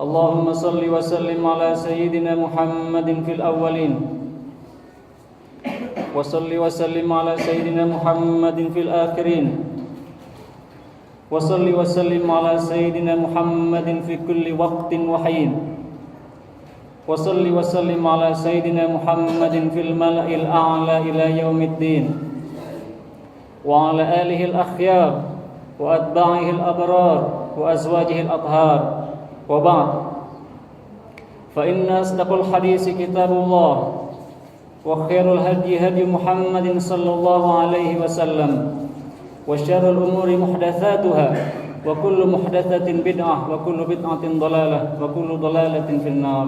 اللهم صل وسلم على سيدنا محمد في الأولين وصل وسلم على سيدنا محمد في الآخرين وصل وسلم على سيدنا محمد في كل وقت وحين وصل وسلم على سيدنا محمد في الملأ الأعلى إلى يوم الدين وعلى آله الأخيار وأتباعه الأبرار وأزواجه الأطهار وبعد فإن أصدق الحديث كتاب الله وخير الهدي هدي محمد صلى الله عليه وسلم وشر الأمور محدثاتها وكل محدثة بدعة وكل بدعة ضلالة وكل ضلالة في النار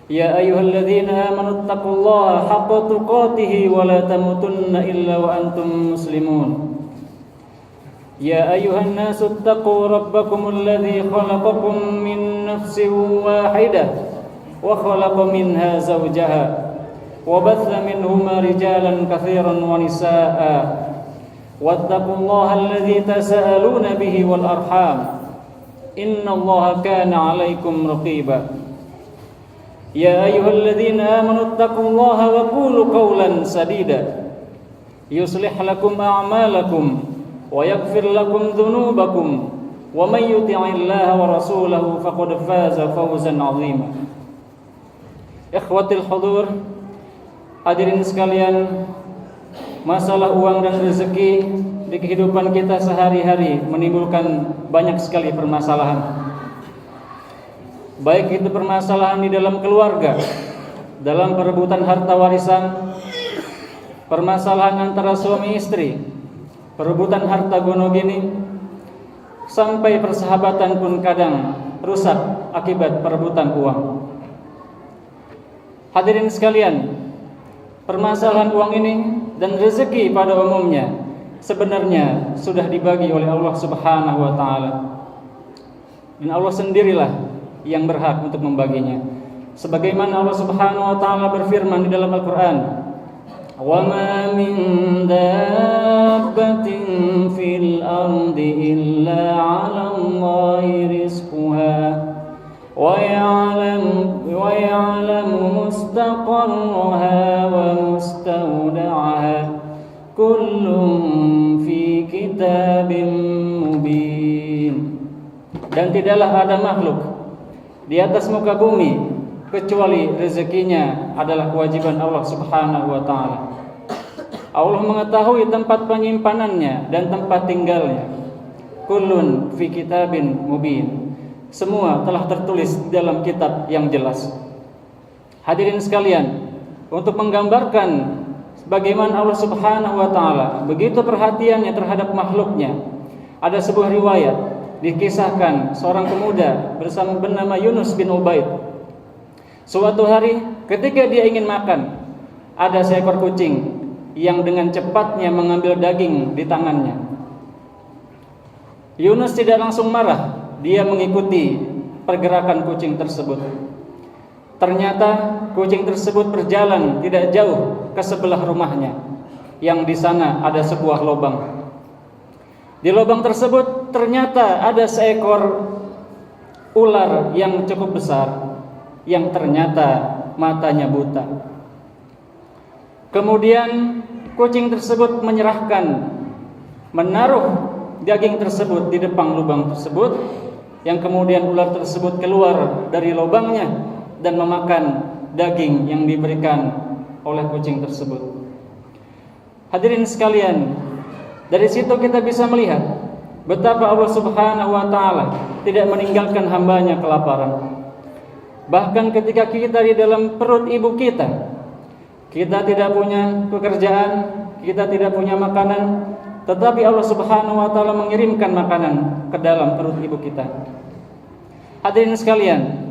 يا أيها الذين آمنوا اتقوا الله حق تقاته ولا تموتن إلا وأنتم مسلمون يا أيها الناس اتقوا ربكم الذي خلقكم من نفس واحدة وخلق منها زوجها وبث منهما رجالا كثيرا ونساء واتقوا الله الذي تساءلون به والأرحام إن الله كان عليكم رقيبا يا أيها الذين آمنوا اتقوا الله وقولوا قولا سديدا يصلح لكم أعمالكم ويغفر لكم ذنوبكم ومن يطع الله ورسوله فقد فاز فوزا عظيما. Ikhwatil hudur, hadirin sekalian, masalah uang dan rezeki di kehidupan kita sehari-hari menimbulkan banyak sekali permasalahan. Baik itu permasalahan di dalam keluarga, dalam perebutan harta warisan, permasalahan antara suami istri, perebutan harta gono gini, sampai persahabatan pun kadang rusak akibat perebutan uang. Hadirin sekalian, permasalahan uang ini dan rezeki pada umumnya sebenarnya sudah dibagi oleh Allah Subhanahu wa taala. Dan Allah sendirilah yang berhak untuk membaginya. Sebagaimana Allah Subhanahu wa taala berfirman di dalam Al-Qur'an, وَمَا مِن دَابَّةٍ فِي الْأَرْضِ إِلَّا عَلَى اللَّهِ رِزْقُهَا وَيَعْلَمُ مُسْتَقَرَّهَا وَمُسْتَوْدَعَهَا كُلٌّ فِي كِتَابٍ مُبِينٍ. Dan tidaklah ada makhluk di atas muka bumi kecuali rezekinya adalah kewajiban Allah Subhanahu wa taala. Allah mengetahui tempat penyimpanannya dan tempat tinggalnya. Kullun fi kitabin mubin. Semua telah tertulis di dalam kitab yang jelas. Hadirin sekalian, untuk menggambarkan bagaimana Allah Subhanahu wa taala begitu perhatiannya terhadap makhluknya, ada sebuah riwayat dikisahkan seorang pemuda bernama Yunus bin Ubaid. Suatu hari ketika dia ingin makan, ada seekor kucing yang dengan cepatnya mengambil daging di tangannya. Yunus tidak langsung marah, dia mengikuti pergerakan kucing tersebut. Ternyata kucing tersebut berjalan tidak jauh ke sebelah rumahnya, yang di sana ada sebuah lubang. Di lubang tersebut ternyata ada seekor ular yang cukup besar, yang ternyata matanya buta. Kemudian kucing tersebut menaruh daging tersebut di depan lubang tersebut, yang kemudian ular tersebut keluar dari lubangnya dan memakan daging yang diberikan oleh kucing tersebut. Hadirin sekalian, dari situ kita bisa melihat betapa Allah Subhanahu wa taala tidak meninggalkan hambanya kelaparan. Bahkan ketika kita di dalam perut ibu kita tidak punya pekerjaan, kita tidak punya makanan, tetapi Allah Subhanahu wa taala mengirimkan makanan ke dalam perut ibu kita. Hadirin sekalian,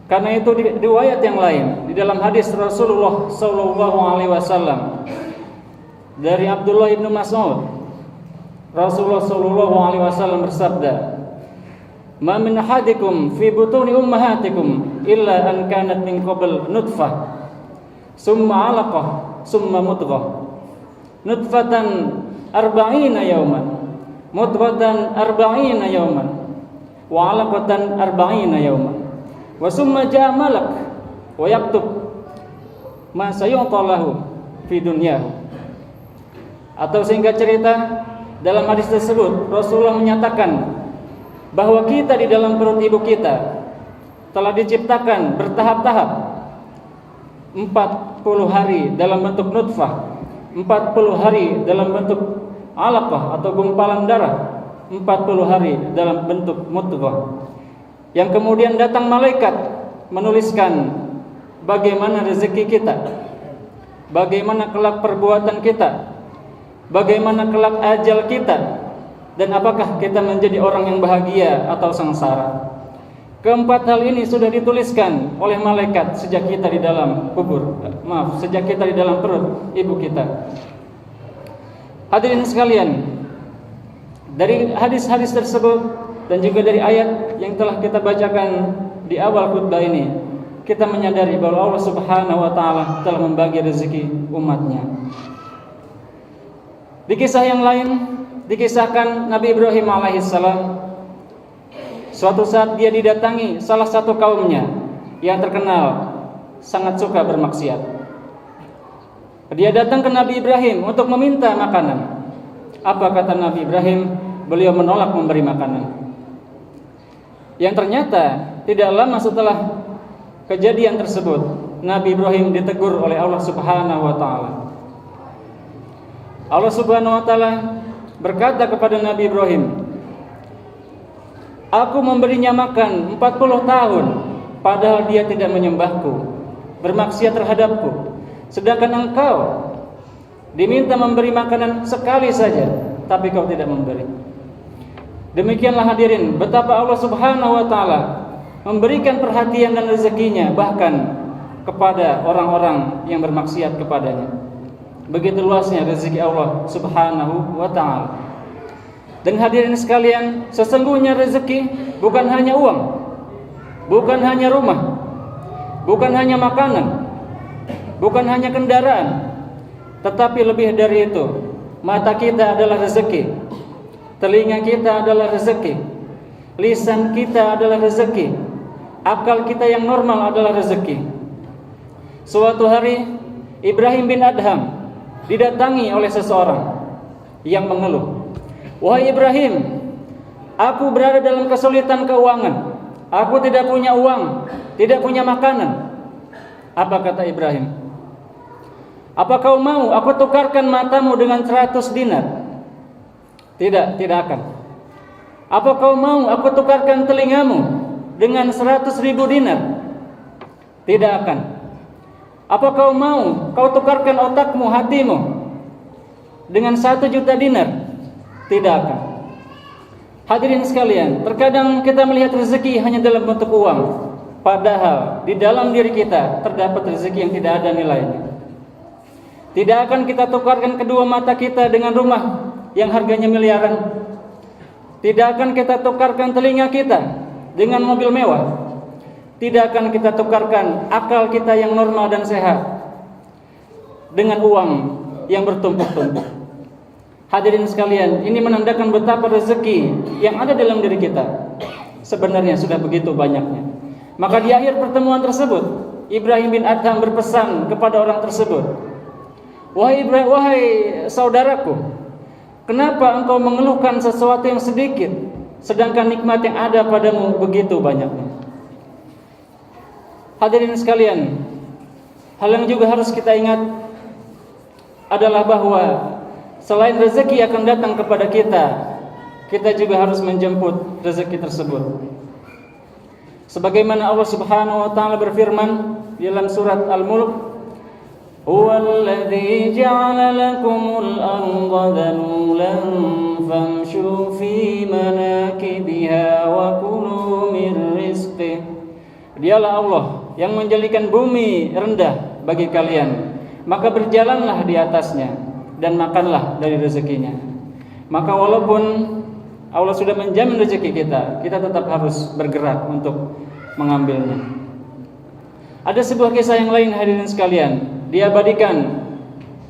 karena itu di riwayat yang lain di dalam hadis Rasulullah sallallahu alaihi wasallam dari Abdullah bin Mas'ud, Rasulullah sallallahu alaihi wasallam bersabda, "Ma min ahadikum fi butuni ummahatikum illa an kanat min qabl nutfah summa 'alaqah summa mudghah nutfatan arba'ina yawman mudghatan arba'ina yawman wa 'alaqatan arba'ina yawman wa summa ja'a malak wa yaktub ma sayu'ta lahu fi dunyahu. Atau singkat cerita, dalam hadis tersebut Rasulullah menyatakan bahwa kita di dalam perut ibu kita telah diciptakan bertahap-tahap, 40 hari dalam bentuk nutfah, 40 hari dalam bentuk alaqah atau gumpalan darah, 40 hari dalam bentuk mudghah, yang kemudian datang malaikat menuliskan bagaimana rezeki kita, bagaimana kelak perbuatan kita, bagaimana kelak ajal kita, dan apakah kita menjadi orang yang bahagia atau sengsara. Keempat hal ini sudah dituliskan oleh malaikat sejak kita di dalam sejak kita di dalam perut ibu kita. Hadirin sekalian, dari hadis-hadis tersebut dan juga dari ayat yang telah kita bacakan di awal khutbah ini, kita menyadari bahwa Allah Subhanahu wa taala telah membagi rezeki umatnya. Di kisah yang lain dikisahkan Nabi Ibrahim alaihissalam, suatu saat dia didatangi salah satu kaumnya yang terkenal sangat suka bermaksiat. Dia datang ke Nabi Ibrahim untuk meminta makanan. Apa kata Nabi Ibrahim? Beliau menolak memberi makanan. Yang ternyata tidak lama setelah kejadian tersebut, Nabi Ibrahim ditegur oleh Allah Subhanahu wa taala. Allah Subhanahu wa taala berkata kepada Nabi Ibrahim, "Aku memberinya makan 40 tahun, padahal dia tidak menyembahku, bermaksiat terhadapku. Sedangkan engkau diminta memberi makanan sekali saja, tapi kau tidak memberi." Demikianlah hadirin, betapa Allah Subhanahu wa taala memberikan perhatian dan rezekinya bahkan kepada orang-orang yang bermaksiat kepadanya. Begitu luasnya rezeki Allah Subhanahu wa taala. Dan hadirin sekalian, sesungguhnya rezeki bukan hanya uang, bukan hanya rumah, bukan hanya makanan, bukan hanya kendaraan, tetapi lebih dari itu. Mata kita adalah rezeki, telinga kita adalah rezeki, lisan kita adalah rezeki, akal kita yang normal adalah rezeki. Suatu hari Ibrahim bin Adham didatangi oleh seseorang yang mengeluh, "Wahai Ibrahim, aku berada dalam kesulitan keuangan. Aku tidak punya uang, tidak punya makanan." Apa kata Ibrahim? "Apa kau mau aku tukarkan matamu dengan 100 dinar?" Tidak akan. "Apa kau mau aku tukarkan telingamu dengan 100.000 dinar?" Tidak akan. "Apa kau mau kau tukarkan otakmu, hatimu dengan 1 juta dinar?" Tidak akan. Hadirin sekalian, terkadang kita melihat rezeki hanya dalam bentuk uang, padahal di dalam diri kita terdapat rezeki yang tidak ada nilainya. Tidak akan kita tukarkan kedua mata kita dengan rumah yang harganya miliaran. Tidak akan kita tukarkan telinga kita dengan mobil mewah. Tidak akan kita tukarkan akal kita yang normal dan sehat dengan uang yang bertumpuk-tumpuk. Hadirin sekalian, ini menandakan betapa rezeki yang ada dalam diri kita sebenarnya sudah begitu banyaknya. Maka di akhir pertemuan tersebut, Ibrahim bin Adham berpesan kepada orang tersebut, Wahai saudaraku, kenapa engkau mengeluhkan sesuatu yang sedikit, sedangkan nikmat yang ada padamu begitu banyaknya?" Hadirin sekalian, hal yang juga harus kita ingat adalah bahwa selain rezeki akan datang kepada kita, kita juga harus menjemput rezeki tersebut. Sebagaimana Allah Subhanahu wa taala berfirman di dalam surat Al-Mulk, "Huwallazi ja'ala lakumul arda dhalulan famshu fi manakibiha wa kulu min rizqih." Dialah Allah yang menjadikan bumi rendah bagi kalian, maka berjalanlah di atasnya dan makanlah dari rezekinya. Maka walaupun Allah sudah menjamin rezeki kita, kita tetap harus bergerak untuk mengambilnya. Ada sebuah kisah yang lain hadirin sekalian, diabadikan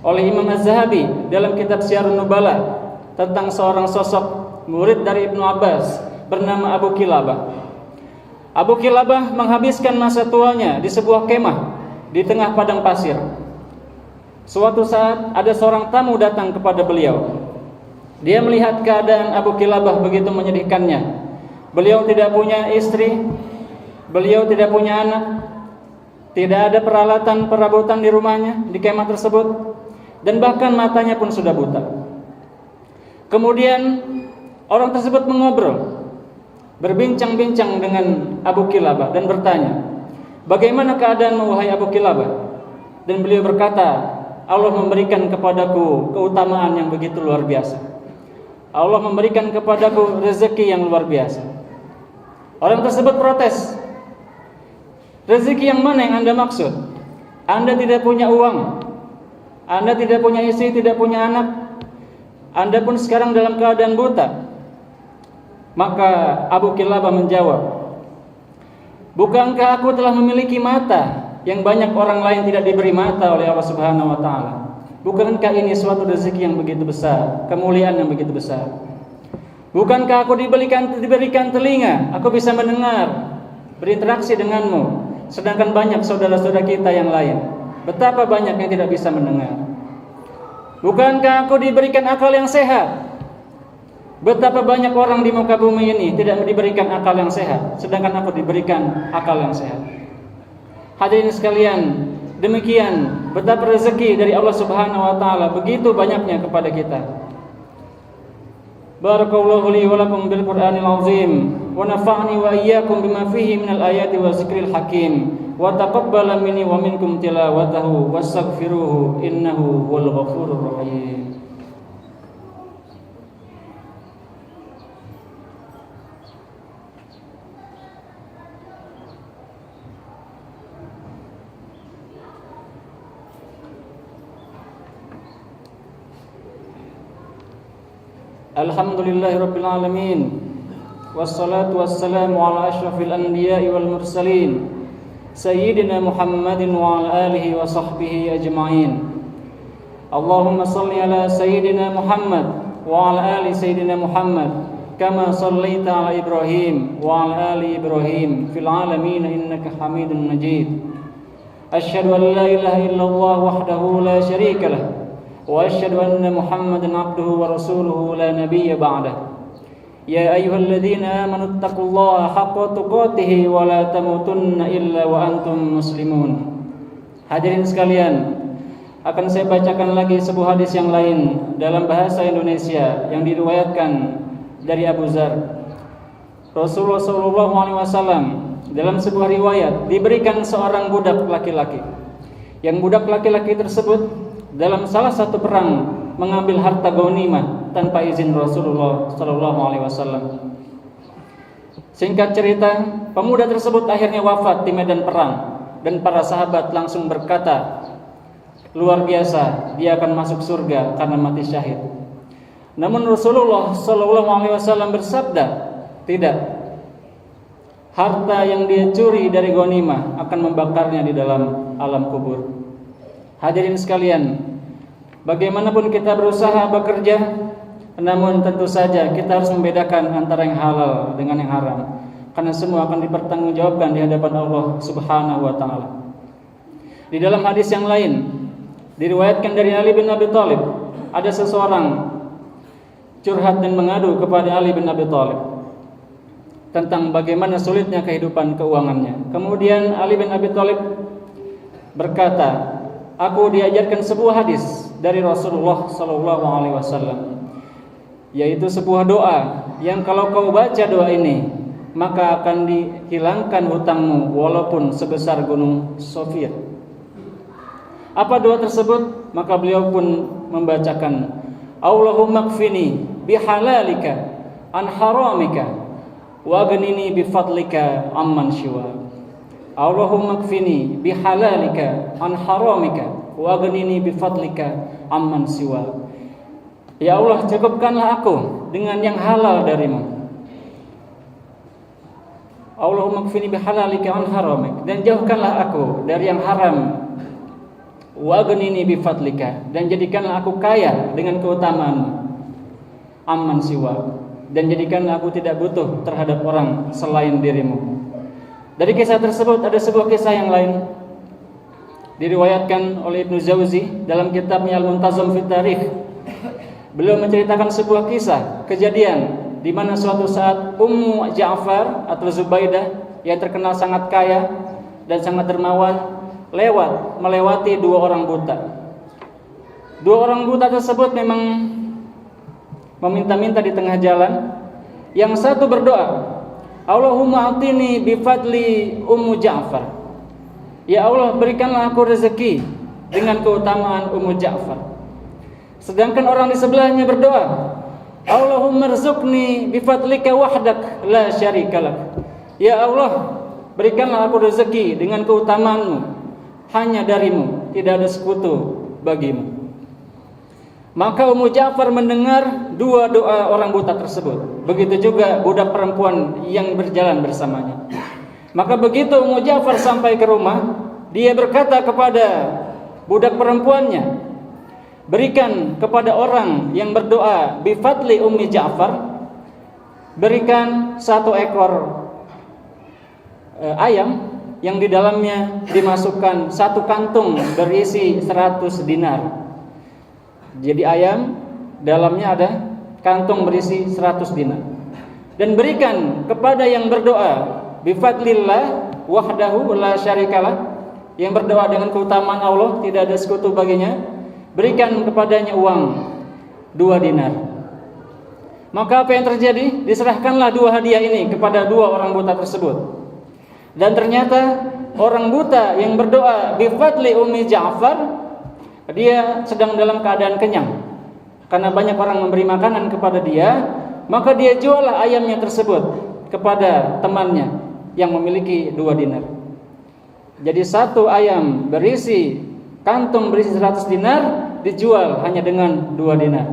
oleh Imam Az-Zahabi dalam kitab Syiarun Nubala tentang seorang sosok murid dari Ibnu Abbas, bernama Abu Kilabah. Abu Kilabah menghabiskan masa tuanya di sebuah kemah di tengah padang pasir. Suatu saat ada seorang tamu datang kepada beliau. Dia melihat keadaan Abu Kilabah begitu menyedihkannya. Beliau tidak punya istri, beliau tidak punya anak, tidak ada peralatan perabotan di rumahnya, di kemah tersebut, dan bahkan matanya pun sudah buta. Kemudian orang tersebut mengobrol, berbincang-bincang dengan Abu Kilabah dan bertanya, "Bagaimana keadaanmu wahai Abu Kilabah?" Dan beliau berkata, "Allah memberikan kepadaku keutamaan yang begitu luar biasa. Allah memberikan kepadaku rezeki yang luar biasa." Orang tersebut protes, "Rezeki yang mana yang Anda maksud? Anda tidak punya uang, Anda tidak punya istri, tidak punya anak, Anda pun sekarang dalam keadaan buta." Maka Abu Kilabah menjawab, "Bukankah aku telah memiliki mata yang banyak orang lain tidak diberi mata oleh Allah Subhanahu wa taala? Bukankah ini suatu rezeki yang begitu besar, kemuliaan yang begitu besar? Bukankah aku diberikan telinga, aku bisa mendengar, berinteraksi denganmu, sedangkan banyak saudara-saudara kita yang lain, betapa banyak yang tidak bisa mendengar? Bukankah aku diberikan akal yang sehat? Betapa banyak orang di muka bumi ini tidak diberikan akal yang sehat, sedangkan aku diberikan akal yang sehat." Hadirin sekalian, demikian betapa rezeki dari Allah Subhanahu wa taala begitu banyaknya kepada kita. Barakallahu li wa lakum bil Qur'anil azim wa nafa'ni wa iyyakum bima fihi minal ayati wa zikril hakim wa taqabbala minni wa minkum tilawatahu wastaghfiruhu innahu huwal ghafurur rahim. Alhamdulillahi rabbil alamin, wassalatu wassalamu ala asyrafil anbiya'i wal mursalin, sayyidina Muhammadin wa ala alihi wa sahbihi ajma'in. Allahumma salli ala sayyidina Muhammad wa ala ali sayyidina Muhammad kama sallaita ala Ibrahim wa ala ali Ibrahim fil alamin innaka Hamidun Majid. Asyhadu an la ilaha illallah wahdahu la syarika lah wa asyhadu anna Muhammadan abduhu wa rasuluhu la nabiyya ba'dah. Ya ayyuhalladzina amanu taqullaha haqqa tuqatih wa la tamutunna illa wa antum muslimun. Hadirin sekalian, akan saya bacakan lagi sebuah hadis yang lain dalam bahasa Indonesia yang diriwayatkan dari Abu Dzar. Rasulullah SAW dalam sebuah riwayat diberikan seorang budak laki-laki. Yang budak laki-laki tersebut dalam salah satu perang mengambil harta ghanimah tanpa izin Rasulullah SAW. Singkat cerita, pemuda tersebut akhirnya wafat di medan perang dan para sahabat langsung berkata, luar biasa, dia akan masuk surga karena mati syahid. Namun Rasulullah SAW bersabda, tidak. Harta yang dia curi dari ghanimah akan membakarnya di dalam alam kubur. Hadirin sekalian, bagaimanapun kita berusaha bekerja, namun tentu saja kita harus membedakan antara yang halal dengan yang haram, karena semua akan dipertanggungjawabkan di hadapan Allah Subhanahu wa taala. Di dalam hadis yang lain diriwayatkan dari Ali bin Abi Thalib, ada seseorang curhat dan mengadu kepada Ali bin Abi Thalib tentang bagaimana sulitnya kehidupan keuangannya. Kemudian Ali bin Abi Thalib berkata, "Aku diajarkan sebuah hadis dari Rasulullah SAW, yaitu sebuah doa yang kalau kau baca doa ini, maka akan dihilangkan hutangmu walaupun sebesar gunung Sofir." Apa doa tersebut? Maka beliau pun membacakan, "Allahumma kfini bihalalika an haramika wa aghnini bifadlika amman siwa." Allahumma kfini bihalalika an haramika wa aghnini bifadlika amman siwa. Ya Allah, cukupkanlah aku dengan yang halal darimu. Allahumma kfini bihalalika an haramik, dan jauhkanlah aku dari yang haram. Wa aghnini bifadlika, dan jadikanlah aku kaya dengan keutamaanmu. Amman siwa, dan jadikanlah aku tidak butuh terhadap orang selain dirimu. Dari kisah tersebut ada sebuah kisah yang lain, diriwayatkan oleh Ibnu Jauzi dalam kitabnya Al-Muntazam fi Tarikh. Beliau menceritakan sebuah kisah kejadian di mana suatu saat Ummu Ja'far atau Zubaidah yang terkenal sangat kaya dan sangat dermawan melewati dua orang buta. Dua orang buta tersebut memang meminta-minta di tengah jalan. Yang satu berdoa, Allahumma atini bifadli Ummu Ja'far. Ya Allah, berikanlah aku rezeki dengan keutamaan Ummu Ja'far. Sedangkan orang di sebelahnya berdoa, Allahumma rzuqni bifadlika wahdak la syarikalak. Ya Allah, berikanlah aku rezeki dengan keutamaanmu, hanya darimu, tidak ada sekutu bagimu. Maka Ummu Ja'far mendengar dua doa orang buta tersebut. Begitu juga budak perempuan yang berjalan bersamanya. Maka begitu Ummu Ja'far sampai ke rumah, dia berkata kepada budak perempuannya, berikan kepada orang yang berdoa bifadli Ummi Ja'far, berikan 1 ekor ayam yang di dalamnya dimasukkan 1 kantung berisi 100 dinar. Jadi ayam dalamnya ada kantung berisi 100 dinar. Dan berikan kepada yang berdoa bifadlillah wahdahu la syarikalah, yang berdoa dengan keutamaan Allah, tidak ada sekutu baginya, berikan kepadanya uang 2 dinar. Maka apa yang terjadi? Diserahkanlah 2 hadiah ini kepada 2 orang buta tersebut. Dan ternyata orang buta yang berdoa bifadli Ummi Ja'far, dia sedang dalam keadaan kenyang karena banyak orang memberi makanan kepada dia. Maka dia juallah ayamnya tersebut kepada temannya yang memiliki 2 dinar. Jadi 1 ayam berisi kantung berisi 100 dinar dijual hanya dengan 2 dinar.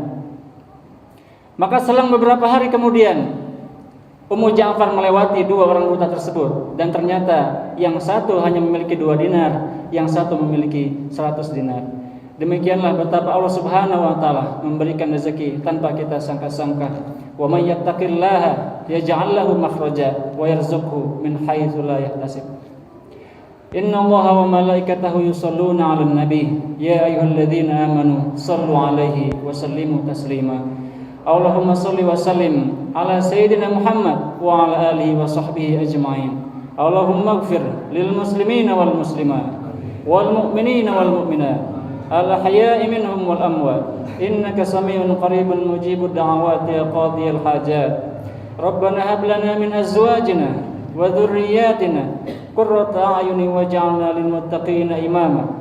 Maka selang beberapa hari kemudian Ummu Ja'far melewati 2 orang buta tersebut, dan ternyata yang satu hanya memiliki 2 dinar, yang satu memiliki 100 dinar. Demikianlah betapa Allah Subhanahu wa taala memberikan rezeki tanpa kita sangka-sangka. Wa may yattaqillaha yaj'al lahu makhraja wa yarzuqhu min haitsu la yahtasib. Innallaha wa malaikatahu yusholluna 'alan nabi ya ayyuhalladzina amanu shallu 'alaihi wa sallimu taslima. Allahumma shalli wa sallim ala sayyidina Muhammad wa ala alihi wa sahbihi ajma'in. Allahumma ighfir lil muslimina wal muslimat wal mu'minina wal mu'minat al-ahya'i minhum wal amwat innaka samii'un qaribun mujibud da'awati ya qadiyal hajat. Rabbana hab lana min azwajina wa dhurriyyatina qurrata a'yunin waj'alna lil muttaqina imama.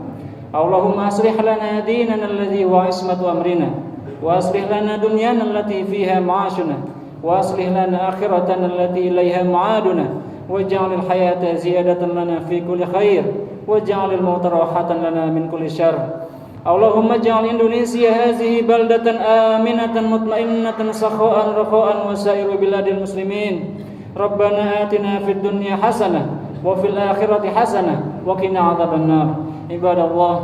Allahumma aslih lana dinana alladhi huwa ismatu amrina wa aslih lana dunyana allati fiha ma'ashuna wa aslih lana akhiratana allati ilaiha ma'aduna waj'alil hayata ziyadatan lana fi kulli khair waj'alil mauta rahatan lana min kulli syarr. Allahumma ja'al Indonesia hazihi baldatan aminatan mutmainnatan sakha'an rakha'an wa sa'iru biladil muslimin. Rabbana atina fid dunya hasanah wa fil akhirati hasanah wa qina adzabannar. Ibadallah,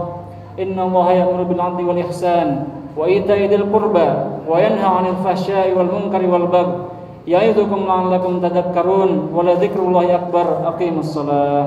innallaha ya'muru bil 'adli wal ihsan wa ita'i dzil qurba wa yanha 'anil fahsya'i wal munkari wal baghi. Ya'idzukum la'allakum tadhakkarun wa la dzikrullahi akbar. Aqimus shalah.